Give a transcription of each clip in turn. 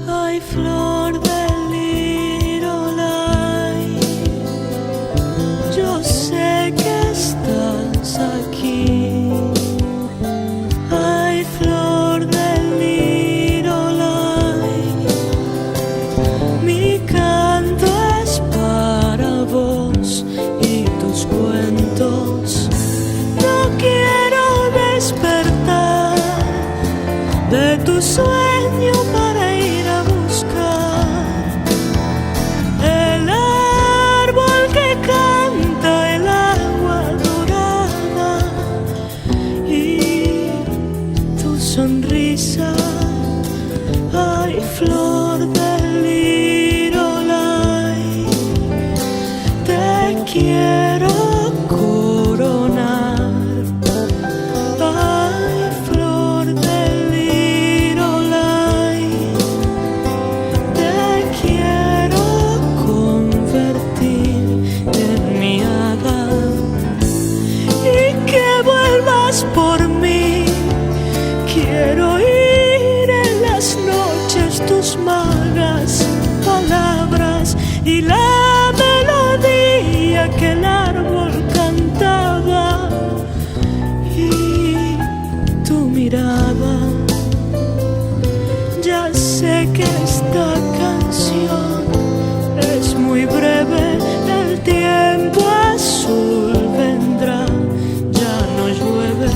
Ay, flor de Lirolay, yo sé que estás aquí. Ay, flor de Lirolay, mi canto es para vos y tus cuentos. No quiero despertar de tu sueño para ir a buscar el árbol que canta el agua dorada y tu sonrisa. Ay, flor de Lirolay, te quiero coronar. Ay, flor de Lirolay, te quiero convertir en mi hada y que vuelvas por mí. Quiero oír en las noches tus magas palabras y la melodía que el árbol cantaba y tu mirada. Ya sé que esta canción es muy breve, el tiempo azul vendrá, ya no llueve.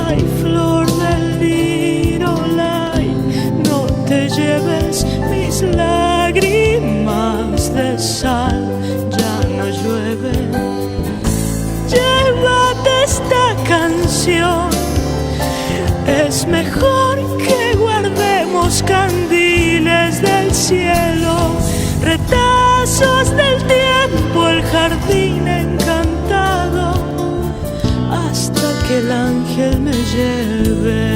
Ay, flor de Lirolay, no te lleves mis lágrimas de sal, ya no llueve. Llévate esta canción, es mejor que guardemos candiles del cielo, retazos del tiempo, el jardín encantado, hasta que el ángel me lleve.